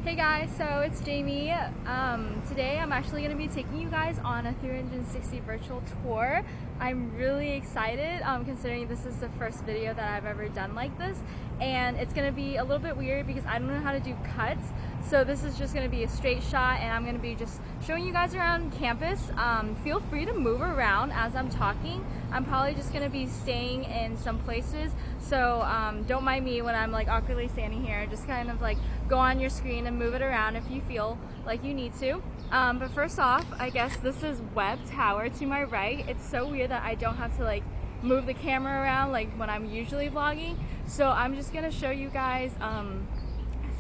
Hey guys, so it's Jamie. Today I'm actually going to be taking you guys on a 360 virtual tour. I'm really excited considering this is the first video that I've ever done like this, and it's going to be a little bit weird because I don't know how to do cuts. So this is just going to be a straight shot and I'm going to be just showing you guys around campus. Feel free to move around as I'm talking. I'm probably just going to be staying in some places, so don't mind me when I'm like awkwardly standing here. Just kind of like go on your screen and move it around if you feel like you need to. But first off, I guess this is Webb Tower to my right. It's so weird that I don't have to like move the camera around like when I'm usually vlogging. So I'm just gonna show you guys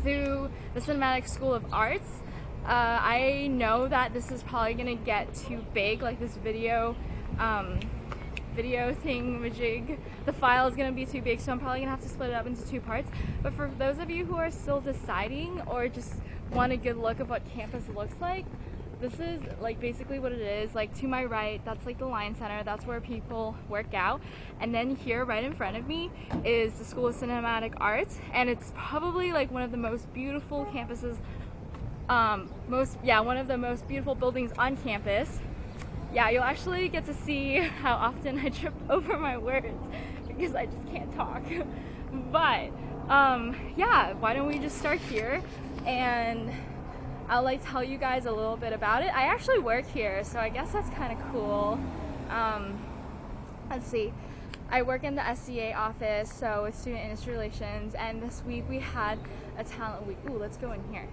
through the Cinematic School of Arts. I know that this is probably gonna get too big, like this video thingamajig. The file is gonna be too big, so I'm probably gonna have to split it up into two parts. But for those of you who are still deciding or just want a good look of what campus looks like, this is like basically what it is. Like to my right, that's like the Lion Center, that's where people work out. And then here right in front of me is the School of Cinematic Arts, and it's probably like one of the most beautiful campuses, one of the most beautiful buildings on campus. Yeah, you'll actually get to see how often I trip over my words because I just can't talk. But yeah, why don't we just start here and I'll like tell you guys a little bit about it. I actually work here, so I guess that's kind of cool. Let's see. I work in the SCA office, so with Student Industry Relations, and this week we had a talent week. Ooh, let's go in here.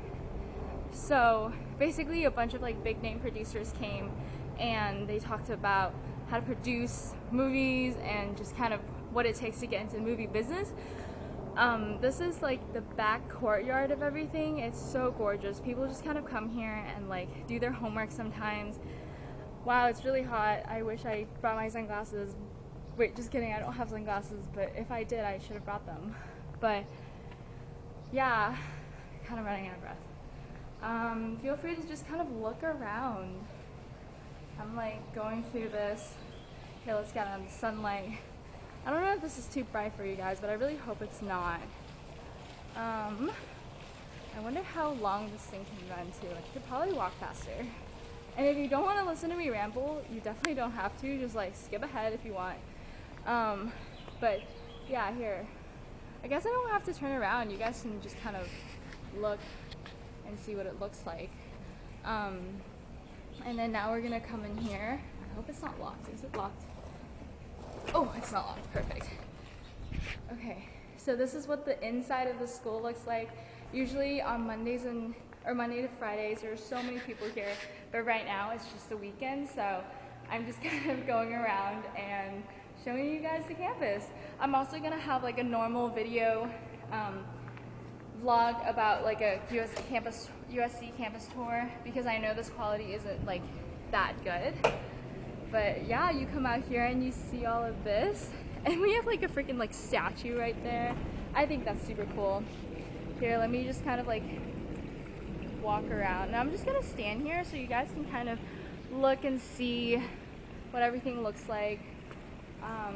So basically a bunch of like big name producers came and they talked about how to produce movies and just kind of what it takes to get into the movie business. This is like the back courtyard of everything. It's so gorgeous. People just kind of come here and like do their homework sometimes. Wow, it's really hot. I wish I brought my sunglasses. Wait, just kidding, I don't have sunglasses, but if I did, I should have brought them. But yeah, kind of running out of breath. Feel free to just kind of look around. I'm like going through this. Okay, let's get on the sunlight. I don't know if this is too bright for you guys, but I really hope it's not. I wonder how long this thing can run to. I could probably walk faster. And if you don't want to listen to me ramble, you definitely don't have to. Just like skip ahead if you want. But yeah, here. I guess I don't have to turn around. You guys can just kind of look and see what it looks like. And then now we're gonna come in here. I hope it's not locked. Is it locked? Oh, it's not locked. Perfect. Okay, so this is what the inside of the school looks like. Usually on Monday to Fridays, there's so many people here, but right now it's just the weekend, so I'm just kind of going around and showing you guys the campus. I'm also gonna have like a normal video vlog about like a USC campus tour because I know this quality isn't like that good. But yeah, you come out here and you see all of this, and we have like a freaking like statue right there. I think that's super cool. Here, let me just kind of like walk around. Now I'm just gonna stand here so you guys can kind of look and see what everything looks like. Yeah.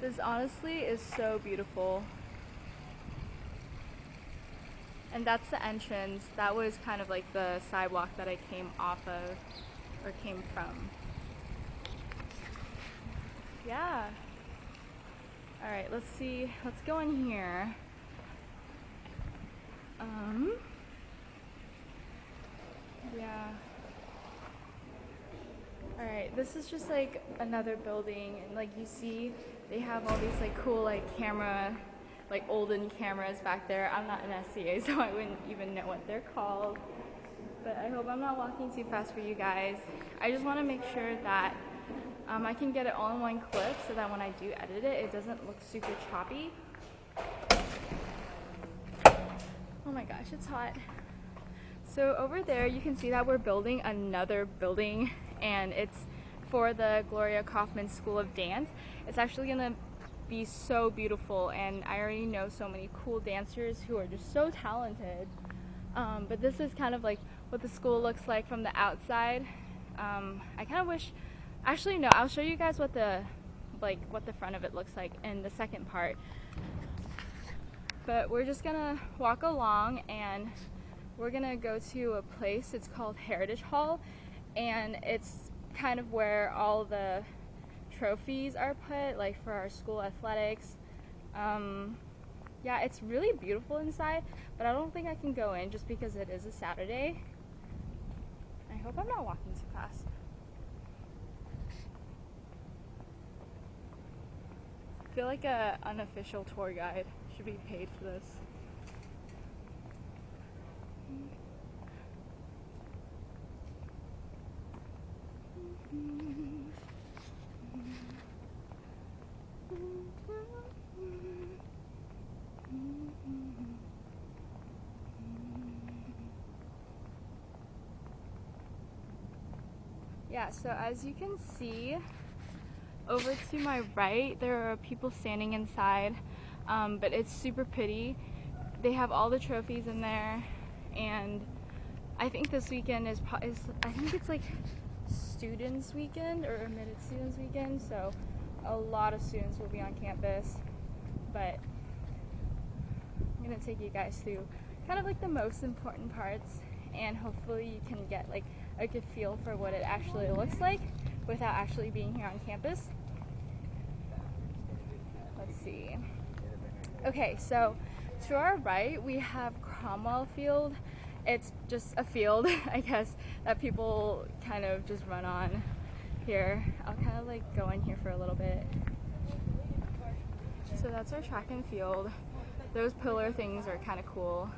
This honestly is so beautiful. And that's the entrance. That was kind of like the sidewalk that I came off of, or came from. Yeah. Alright, let's see. Let's go in here. Yeah. Alright, this is just like another building, and like you see they have all these like cool like camera, like olden cameras back there. I'm not an SCA, so I wouldn't even know what they're called, but I hope I'm not walking too fast for you guys. I just want to make sure that I can get it all in one clip so that when I do edit it, it doesn't look super choppy. Oh my gosh, it's hot. So over there you can see that we're building another building, and it's for the Gloria Kaufman School of Dance. It's actually gonna be so beautiful, and I already know so many cool dancers who are just so talented. But this is kind of like what what the school looks like from the outside. I kind of wish, actually no, I'll show you guys what the front of it looks like in the second part. But we're just gonna walk along and we're gonna go to a place, it's called Heritage Hall, and it's kind of where all the trophies are put, like for our school athletics. Yeah, it's really beautiful inside, but I don't think I can go in just because it is a Saturday. I hope I'm not walking too fast. I feel like an unofficial tour guide should be paid for this. Yeah, so as you can see, over to my right, there are people standing inside, but it's super pretty. They have all the trophies in there, and I think this weekend is I think it's like students weekend or admitted students weekend, so a lot of students will be on campus. But I'm gonna take you guys through kind of like the most important parts, and hopefully you can get like a good feel for what it actually looks like without actually being here on campus. Let's see. Okay, so to our right we have Cromwell Field. It's just a field, I guess, that people kind of just run on here. I'll kind of like go in here for a little bit. So that's our track and field. Those pillar things are kind of cool.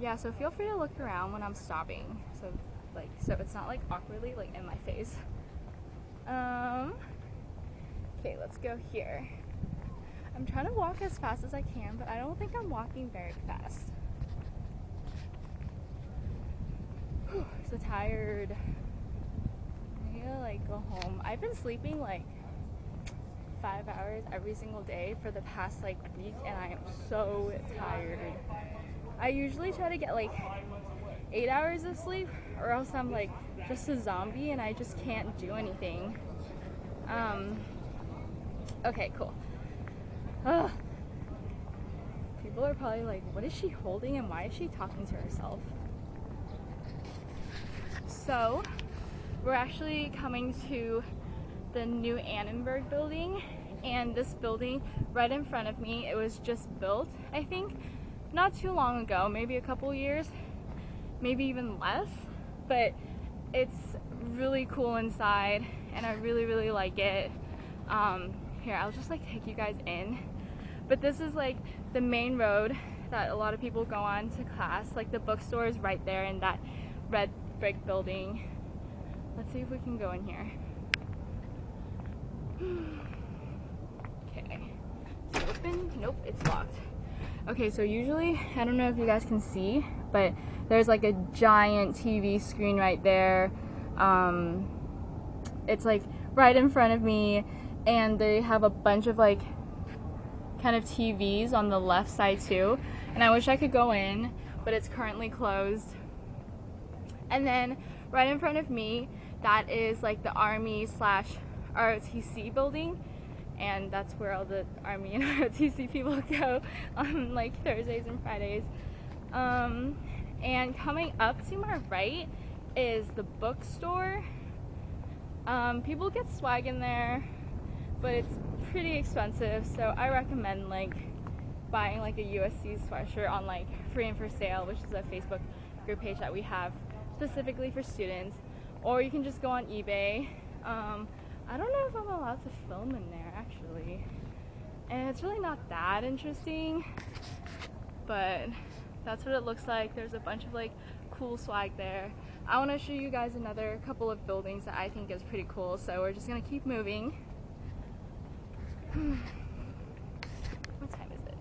Yeah, so feel free to look around when I'm stopping, so it's not like awkwardly like in my face. Okay, let's go here. I'm trying to walk as fast as I can, but I don't think I'm walking very fast. Whew, so tired. I need to like go home. I've been sleeping like 5 hours every single day for the past like week, and I am so tired. I usually try to get like 8 hours of sleep, or else I'm like just a zombie and I just can't do anything. Okay, cool. Ugh. People are probably like, what is she holding and why is she talking to herself? So we're actually coming to the new Annenberg building, and this building right in front of me, it was just built, I think, not too long ago, maybe a couple years, maybe even less, but it's really cool inside and I really like it. Here, I'll just like take you guys in, but this is like the main road that a lot of people go on to class. Like the bookstore is right there in that red brick building. Let's see if we can go in here. Okay, is it open? Nope, it's locked. Okay, so usually, I don't know if you guys can see, but there's like a giant TV screen right there. It's like right in front of me, and they have a bunch of like kind of TVs on the left side too. And I wish I could go in, but it's currently closed. And then right in front of me, that is like the Army/ROTC building. And that's where all the Army and ROTC people go on like Thursdays and Fridays. And coming up to my right is the bookstore. People get swag in there, but it's pretty expensive, so I recommend like buying like a USC sweatshirt on like Free and For Sale, which is a Facebook group page that we have specifically for students, or you can just go on eBay. I don't know if I'm allowed to film in there actually, and it's really not that interesting, but that's what it looks like. There's a bunch of like cool swag there. I want to show you guys another couple of buildings that I think is pretty cool, so we're just gonna keep moving. What time is it?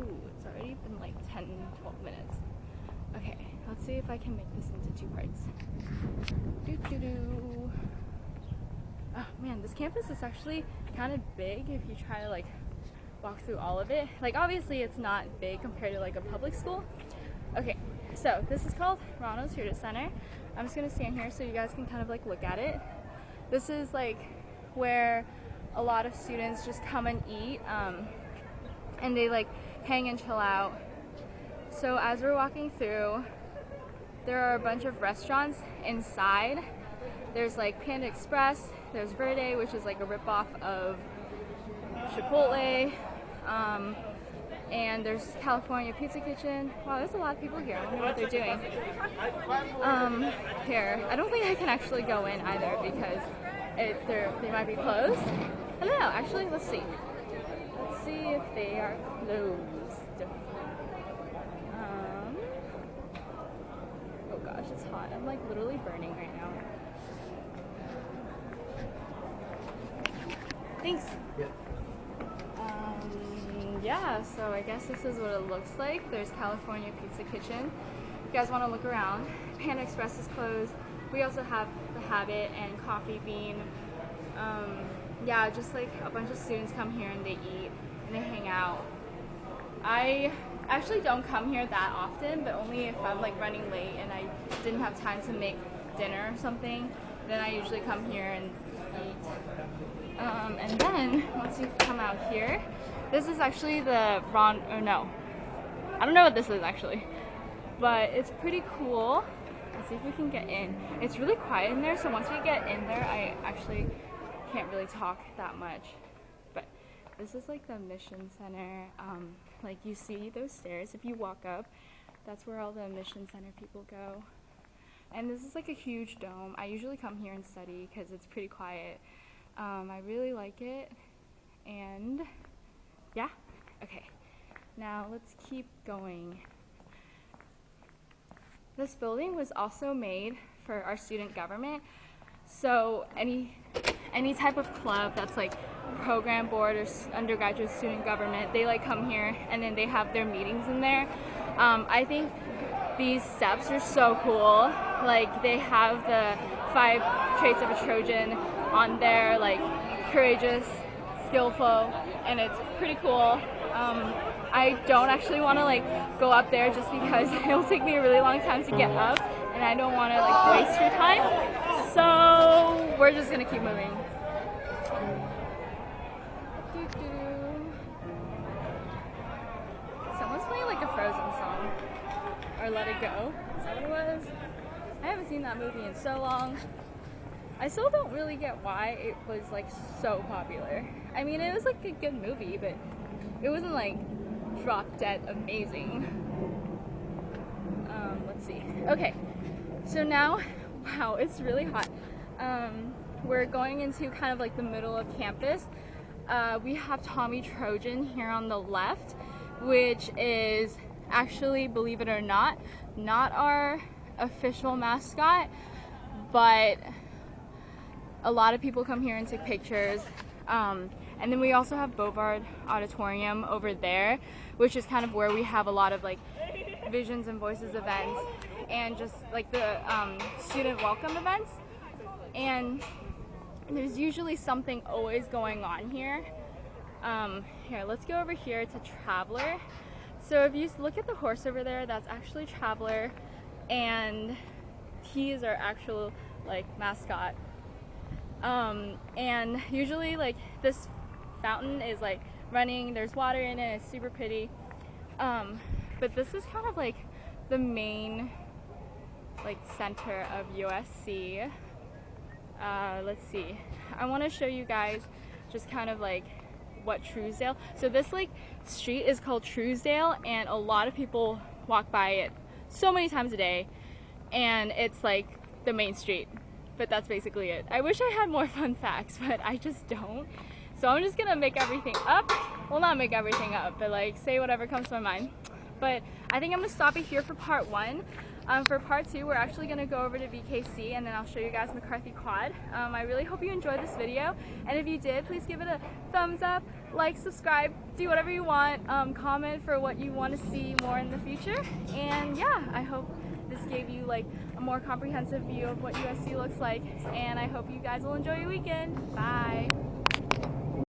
Ooh, it's already been like 10-12 minutes. Okay, let's see if I can make this into 2 parts. Oh man, this campus is actually kind of big if you try to like walk through all of it. Like obviously it's not big compared to like a public school. Okay, so this is called Manos Center. I'm just gonna stand here so you guys can kind of like look at it. This is like where a lot of students just come and eat, and they like hang and chill out. So as we're walking through, there are a bunch of restaurants inside. There's like Panda Express, there's Verde, which is like a ripoff of Chipotle, and there's California Pizza Kitchen. Wow, there's a lot of people here. I don't know what they're doing. Here, I don't think I can actually go in either because they might be closed. I don't know, actually, let's see. Let's see if they are closed. Oh gosh, it's hot. I'm like literally burning right now. Thanks. Yeah. Yeah, so I guess this is what it looks like. There's California Pizza Kitchen. If you guys want to look around, Panda Express is closed. We also have The Habit and Coffee Bean. Yeah, just like a bunch of students come here and they eat and they hang out. I actually don't come here that often, but only if I'm like running late and I didn't have time to make dinner or something, then I usually come here and eat. And then once you come out here, this is actually the I don't know what this is actually, but it's pretty cool. Let's see if we can get in. It's really quiet in there, so once we get in there, I actually can't really talk that much. But this is like the Mission Center. Like you see those stairs, if you walk up, that's where all the Mission Center people go. And this is like a huge dome. I usually come here and study because it's pretty quiet. I really like it, and yeah, okay, now let's keep going. This building was also made for our student government, so any type of club that's like program board or undergraduate student government, they like come here and then they have their meetings in there. I think these steps are so cool. Like they have the 5 traits of a Trojan on there, like courageous, skillful, and it's pretty cool. I don't actually want to like go up there just because it will take me a really long time to get up, and I don't want to like waste your time. So we're just gonna keep moving. Someone's playing like a Frozen song, or Let It Go. Is that what it was? I haven't seen that movie in so long. I still don't really get why it was like so popular. I mean, it was like a good movie, but it wasn't like drop dead amazing. Let's see. Okay, so now, wow, it's really hot. We're going into kind of like the middle of campus. We have Tommy Trojan here on the left, which is actually, believe it or not our official mascot, but a lot of people come here and take pictures. And then we also have Bovard Auditorium over there, which is kind of where we have a lot of like Visions and Voices events and just like the student welcome events. And there's usually something always going on here. Here, let's go over here to Traveler. So if you look at the horse over there, that's actually Traveler, and he is our actual like mascot. And usually like this fountain is like running, there's water in it, it's super pretty. But this is kind of like the main like center of USC. Let's see, I want to show you guys just kind of like what Truesdale, so this like street is called Truesdale, and a lot of people walk by it so many times a day, and it's like the main street. But that's basically it. I wish I had more fun facts, but I just don't. So I'm just gonna make everything up. Well, not make everything up, but like say whatever comes to my mind. But I think I'm gonna stop it here for part 1. For part 2, we're actually gonna go over to VKC, and then I'll show you guys McCarthy Quad. I really hope you enjoyed this video, and if you did, please give it a thumbs up, like, subscribe, do whatever you want, comment for what you want to see more in the future, and yeah, I hope this gave you like a more comprehensive view of what USC looks like, and I hope you guys will enjoy your weekend. Bye!